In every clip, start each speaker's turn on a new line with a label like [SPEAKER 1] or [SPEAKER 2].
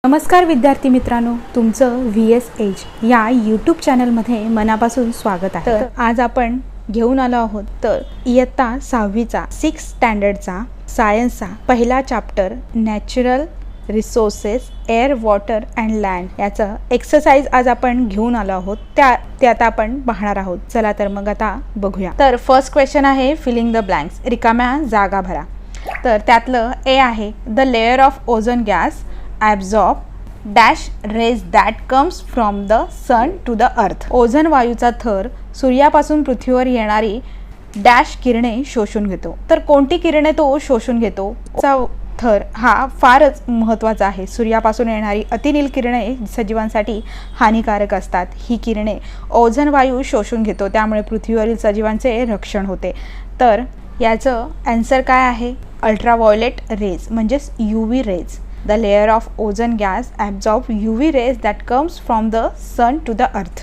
[SPEAKER 1] नमस्कार विद्यार्थी मित्रांनो, तुमचं VS एज या यूट्यूब चॅनलमध्ये मनापासून स्वागत आहे। तर आज आपण घेऊन आलो आहोत तर इयत्ता 6वीचा 6th स्टँडर्डचा सायन्सचा पहिला chapter natural resources air water and land याचं एक्सरसाइज आज आपण घेऊन आलो आहोत। ते आता आपण पाहणार आहोत। चला तर मग आता बघूया। तर फर्स्ट क्वेश्चन आहे फिलिंग द ब्लँक्स, रिकाम्या जागा भरा। तर त्यातलं ए आहे the layer of ozone gas absorb dash rays that comes from the sun to the earth। Ozone वायूचा थर सूर्यापासून पृथ्वीवर येणारी डॅश किरणे शोषून घेतो। तर कोणती किरणे तो शोषून घेतो? चा थर हा फारच महत्त्वाचा आहे। सूर्यापासून येणारी अतिनील किरणे सजीवांसाठी हानिकारक असतात। ही किरणे ओझोन वायू शोषून घेतो, त्यामुळे पृथ्वीवरील सजीवांचे रक्षण होते। तर याचं आन्सर काय आहे? अल्ट्राव्हायोलेट रेज म्हणजेच UV रेज। The layer of ozone gas absorbs UV rays that comes from the sun to the earth।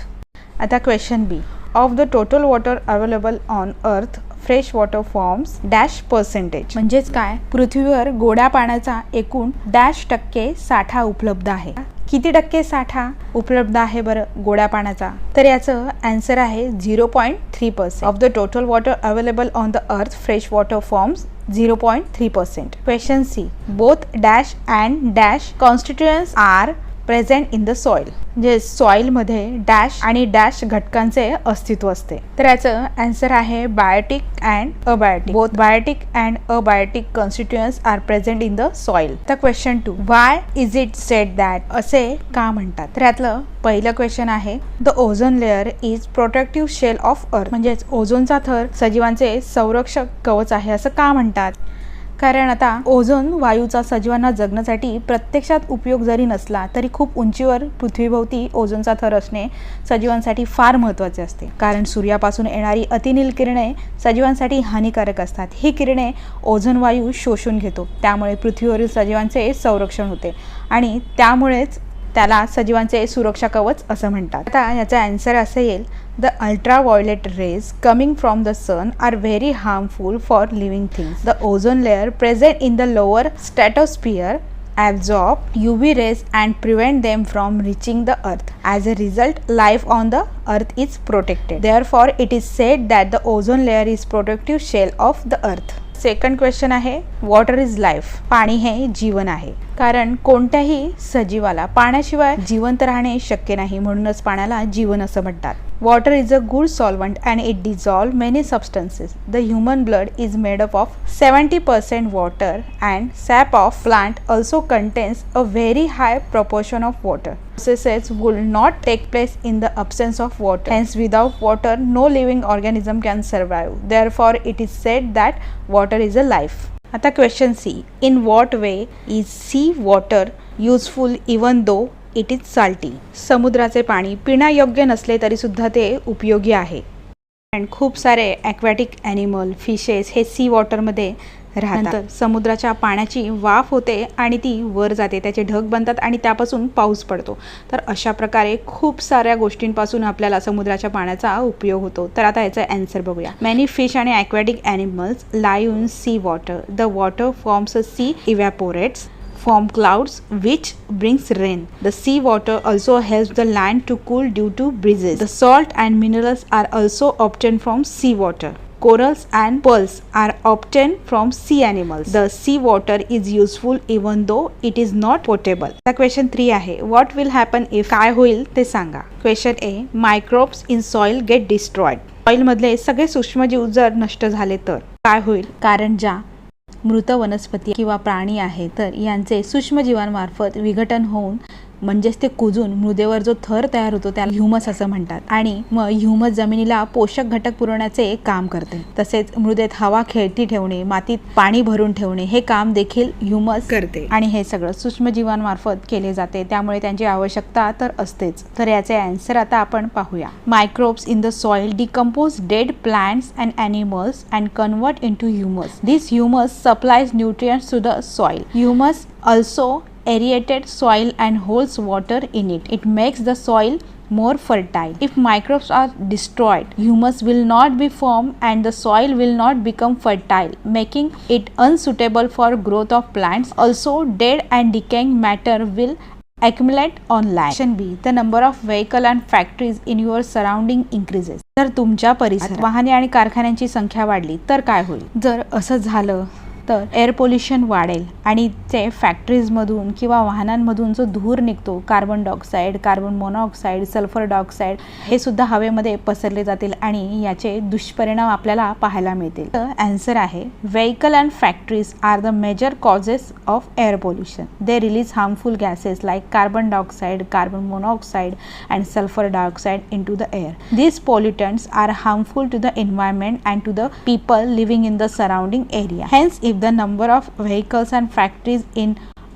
[SPEAKER 1] आता question B, of the total water available on earth fresh water forms dash percentage। म्हणजेच काय? पृथ्वीवर गोड्या पाण्याचा एकूण %% साठा उपलब्ध आहे। किती टक्के साठा उपलब्ध आहे बरं गोड्या पाण्याचा? तर याचं आन्सर आहे 0.3%। Of the total water available on the earth fresh water forms 0.3%। Question C, both dash and dash constituents are present in the soil. म्हणजे सॉइलमध्ये डॅश आणि डॅश घटकांचे अस्तित्व असते। तर याचं आन्सर आहे biotic and abiotic. Both biotic and abiotic constituents are present in the soil. तर question 2, why is it said that, असे का म्हणतात? तर यातलं पहिलं क्वेश्चन आहे the ozone layer is protective shell of earth. म्हणजेच ओझोनचा थर सजीवांचे संरक्षक कवच आहे असं का म्हणतात? कारण आता ओझोन वायूचा सजीवांना जगण्यासाठी प्रत्यक्षात उपयोग जरी नसला तरी खूप उंचीवर पृथ्वीभोवती ओझोनचा थर असणे सजीवांसाठी फार महत्त्वाचे असते। कारण सूर्यापासून येणारी अतिनील किरणे सजीवांसाठी हानिकारक असतात। ही किरणे ओझोन वायू शोषून घेतो, त्यामुळे पृथ्वीवरील सजीवांचे संरक्षण होते आणि त्यामुळेच त्याला सजीवांचे सुरक्षा कवच असं म्हणतात। आता याचा आन्सर असं येईल the ultraviolet rays coming from the sun are very harmful for living things. The ozone layer present in the lower stratosphere absorb UV rays and prevent them from reaching the earth. As a result, life on the earth is protected. Therefore, it is said that the ozone layer is protective shell of the earth. Second question आहे water is life. पाणी हे जीवन आहे। कारण कोणत्याही सजीवाला पाण्याशिवाय जिवंत राहणे शक्य नाही, म्हणूनच पाण्याला जीवन असं म्हणतात। Water is a good solvent and it dissolve many substances. The human blood is made up of 70% water and SAP of plant also contains a very high proportion of water. Processes will not take place in the absence of water. Hence, without water, no living organism can survive. Therefore, it is said that water is a life. आता question C, in what way is sea water useful even though it is salty? समुद्राचे पाणी पिण्यायोग्य नसले तरी सुद्धा ते उपयोगी आहे। आणि खूप सारे ॲक्वॅटिक ॲनिमल फिशेस हे सी वॉटरमध्ये राहतात। समुद्राच्या पाण्याची वाफ होते आणि ती वर जाते, त्याचे ढग बनतात आणि त्यापासून पाऊस पडतो। तर अशा प्रकारे खूप साऱ्या गोष्टींपासून आपल्याला समुद्राच्या पाण्याचा उपयोग होतो। तर आता याचा आन्सर बघूया। मेनी फिश आणि aquatic animals live in sea water. The water forms a sea evaporates from clouds which brings rain. The sea water also helps the land to cool due to breezes. The salt and minerals are also obtained from sea water. Corals and pearls are obtained from sea animals. The sea water is useful even though it is not potable. The question 3 आहे what will happen if, काय होईल ते सांगा। Question A, microbes in soil get destroyed. Soil मधले सगळे सूक्ष्मजीव जर नष्ट झाले तर काय होईल? कारण ज्या मृत वनस्पती किंवा प्राणी आहे तर यांचे सूक्ष्मजीवांमार्फत विघटन होऊन म्हणजेच ते कुजून मृदेवर जो थर तयार होतो त्याला ह्युमस असं म्हणतात। आणि मग ह्युमस जमिनीला पोषक घटक पुरवण्याचे काम करते। तसेच मृदेत हवा खेळती ठेवणे, मातीत पाणी भरून ठेवणे हे काम देखील ह्युमस करते आणि हे सगळं सूक्ष्मजीवांमार्फत केले जाते, त्यामुळे त्यांची आवश्यकता तर असतेच। तर याचे आन्सर आता आपण पाहूया। Microbes in the soil decompose dead plants and animals and convert into humus. This humus supplies nutrients to the soil. Humus also aerated soil and holds water in it. It makes the soil more fertile. If microbes are destroyed, humus will not be formed and the soil will not become fertile, making it unsuitable for growth of plants. Also, dead and decaying matter will accumulate on land. Question B, the number of vehicle and factories in your surrounding increases. जर तुमच्या परिसरात वाहने आणि कारखान्यांची संख्या वाढली तर काय होईल? जर असं झालं तर एअर पोल्युशन वाढेल आणि ते फॅक्टरीजमधून किंवा वाहनांमधून जो धूर निघतो, carbon dioxide, carbon monoxide, sulphur dioxide, हे सुद्धा हवेमध्ये पसरले जातील आणि याचे दुष्परिणाम आपल्याला पाहायला मिळतील. तर आन्सर आहे vehicle and factories are the major causes of air pollution. They release harmful gases like carbon dioxide, carbon monoxide and sulphur dioxide in to the air. These pollutants are harmful to the environment and to the people living in the surrounding area. Hence, if the number of vehicles and factories in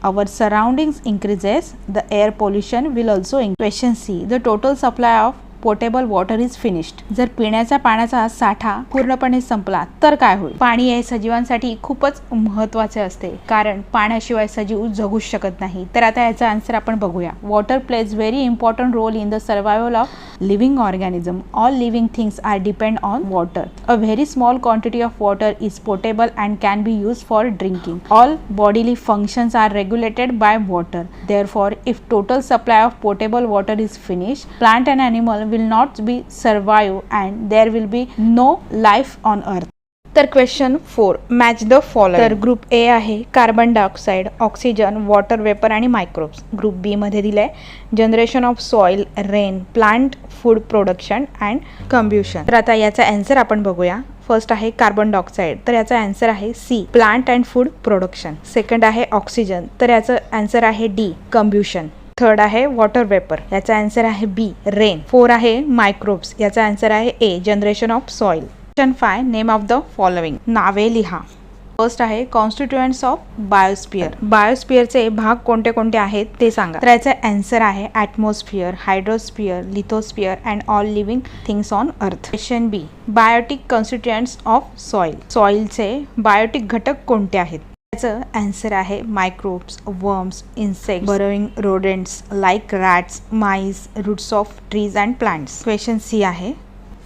[SPEAKER 1] our surroundings increases, the air pollution will also increase. Question C, the total supply of portable water is finished. जर पिण्याच्या पाण्याचा साठा पूर्णपणे संपला तर काय होईल? पाणी हे सजीवांसाठी खूपच महत्त्वाचे असते, कारण पाण्याशिवाय सजीव जगू शकत नाही. तर आता याचा आन्सर आपण बघूया. Water plays very important role in the survival of living organism. All living things are depend on water. A very small quantity of water is portable and can be use for drinking. All bodily functions are regulated by water. Therefore if total supply of portable water is finished, plant and animal will not be survive and there will be no life on earth. तर question 4, match the following. तर group A आहे carbon dioxide, oxygen, water vapour आणि microbes. Group B मध्ये दिलंय generation of soil, rain, plant food production and combustion. तर आता याचा answer आपण बघूया. फर्स्ट आहे कार्बन डायऑक्साईड, तर याचा आन्सर आहे C, plant and food production. Second आहे ऑक्सिजन, तर याचं आन्सर आहे डी, कंब्युशन. थर्ड आहे वॉटर वेपर, याचा आन्सर आहे बी, रेन. 4 आहे मायक्रोब्स, याचा आन्सर आहे A, generation of soil. Question 5, name of the following. नावे लिहा. फर्स्ट आहे कॉन्स्टिट्युएंट्स ऑफ बायोस्फियर. बायोस्फियरचे भाग कोणते कोणते आहेत ते सांगा. तर याचा आन्सर आहे atmosphere, hydrosphere, lithosphere and all living things on earth. Question B, biotic constituents of soil. सॉइलचे बायोटिक घटक कोणते आहेत? याचं आन्सर आहे microbes, worms, insects, burrowing rodents like rats, mice, roots of trees and plants. Question C आहे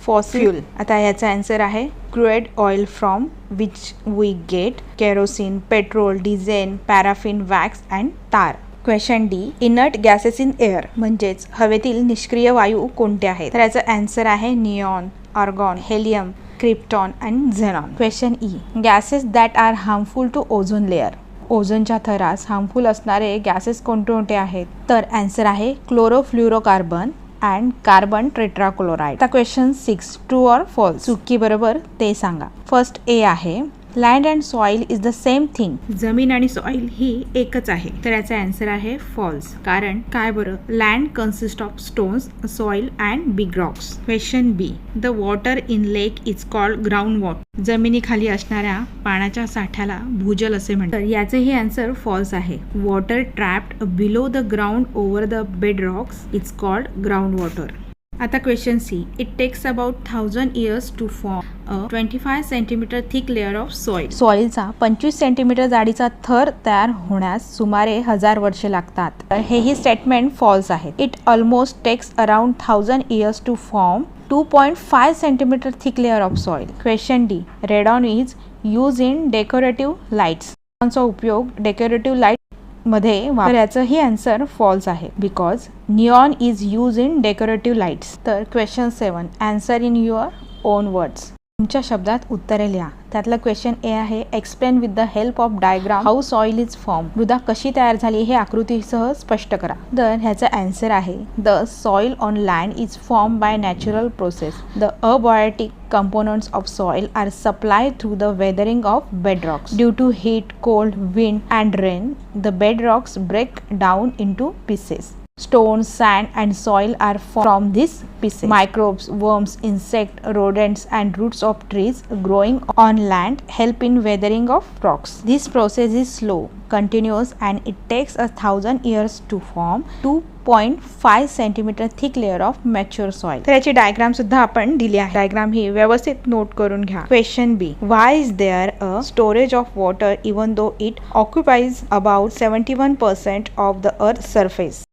[SPEAKER 1] fossil. आता याचा answer आहे crude oil from which we get kerosene, petrol, diesel, paraffin, wax and tar. Question D, inert gases in air, म्हणजेच हवेतील निष्क्रिय वायू कोणते आहेत? तर याचा आन्सर आहे neon, argon, helium, krypton and xenon. Question E, gases that are harmful to ozone layer. ओझोनच्या थरास हार्मफुल असणारे गॅसेस कोणते कोणते आहेत? तर आन्सर आहे क्लोरोफ्ल्युरोकार्बन अँड कार्बन टेट्राक्लोराइड. आता क्वेश्चन 6, ट्रू ऑर फॉल्स, चुकी बरोबर ते सांगा. फर्स्ट ए आहे land and soil is the same thing. जमीन आणि सॉइल ही एकच आहे. तर याचा आन्सर आहे फॉल्स. कारण काय बरं? Land consist of stones, soil and big rocks. Question B, the water in lake is called ground water. जमिनीखाली असणाऱ्या पाण्याच्या साठ्याला भूजल असे म्हणतात. तर याचेही आन्सर फॉल्स आहे. Water trapped below the ground over the bed rocks is called ground water. आता question C, it takes about 1000 years to form a 25 centimetre thick layer of soil. सॉइलचा 25 सेंटीमीटर जाडीचा थर तयार होण्यास सुमारे 1000 वर्षे लागतात. तर हेही स्टेटमेंट फॉल्स आहे. It almost takes around 1000 years to form 2.5 centimetre thick layer of soil. Question D, radon is use in decorative lights. चा उपयोग डेकोरेटिव्ह लाईट मध्ये याचंही आन्सर फॉल्स आहे, because neon is use in decorative lights. तर क्वेश्चन 7, answer in your own words. तुमच्या शब्दात उत्तरे लिहा. त्यातलं क्वेश्चन ए आहे explain with the help of diagram how soil is form. मृदा कशी तयार झाली हे आकृतीसह स्पष्ट करा. तर ह्याचा आन्सर आहे the soil on land is form by natural process. The abiotic components of soil are supplied through the weathering of bedrocks. Due to heat, cold, wind and rain, the bedrocks break down into pieces. Stones, sand and soil are formed from these pieces. Microbes, worms, insects, rodents and roots of trees growing on land help in weathering of rocks. This process is slow, continuous and it takes 1000 years to form 2.5 centimetre thick layer of mature soil. तर याची diagram सुद्धा आपण दिली आहे. Diagram ही व्यवस्थित note करून घ्या. Question B, why is there a storage of water even though it occupies about 71% of the earth surface.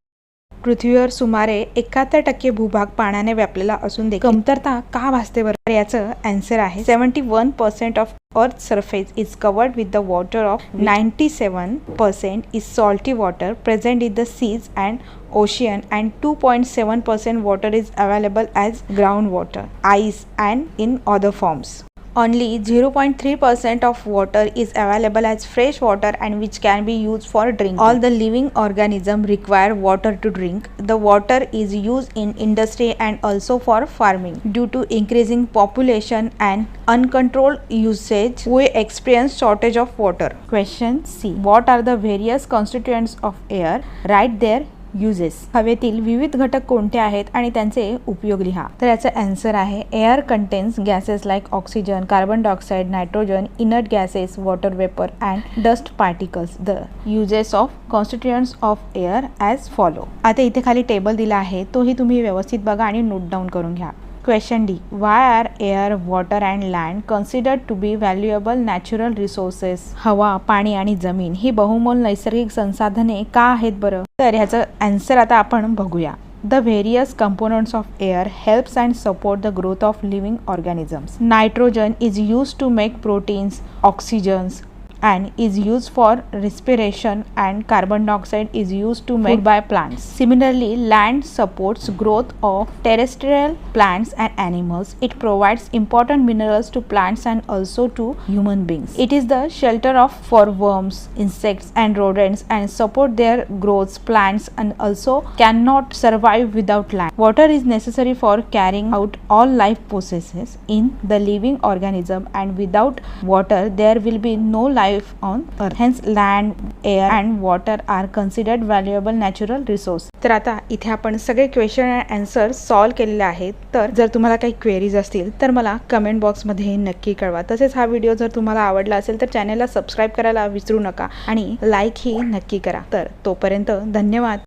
[SPEAKER 1] पृथ्वीवर सुमारे 71% भूभाग पाण्याने व्यापलेला असून देखील कमतरता का भासते बरं? याचं आन्सर आहे 71% of Earth's surface is covered with the water of 97% is salty water present in the seas and ocean, and 2.7% water is available as groundwater, ice, and in other forms. Only 0.3% of water is available as fresh water and which can be used for drinking. All the living organisms require water to drink. The water is used in industry and also for farming. Due to increasing population and uncontrolled usage, we experience shortage of water. Question C. What are the various constituents of air? Write their uses. हवेतील विविध घटक कोणते आहेत आणि त्यांचे उपयोग लिहा. तर याचा आन्सर आहे air contains gases like oxygen, carbon dioxide, nitrogen, inert gases, water vapour and dust particles. The uses of constituents of air as follow. आता इथे खाली टेबल दिला आहे, तोही तुम्ही व्यवस्थित बघा आणि नोट डाऊन करून घ्या. Question D. Why are air, water and land considered to be valuable natural resources? हवा, पाणी आणि जमीन ही बहुमोल नैसर्गिक संसाधने का आहेत बरं? तर ह्याचं आन्सर आता आपण बघूया. The various components of air helps and support the growth of living organisms. Nitrogen is used to make proteins, oxygens, and is used for respiration, and carbon dioxide is used to make food by plants. Similarly, land supports growth of terrestrial plants and animals. It provides important minerals to plants and also to human beings. It is the shelter for worms, insects and rodents and support their growth. Plants and also cannot survive without land. Water is necessary for carrying out all life processes in the living organism, and without water there will be no life on earth. Hence land, air and water are considered valuable natural resource. तर आता इथे आपण सगळे question and answer solve केलेले आहेत. तर जर तुम्हाला काही क्वेरीज असतील तर मला कमेंट बॉक्समध्ये नक्की कळवा. तसेच हा व्हिडिओ जर तुम्हाला आवडला असेल तर चॅनलला सबस्क्राईब करायला विसरू नका आणि लाईक ही नक्की करा. तर तोपर्यंत धन्यवाद.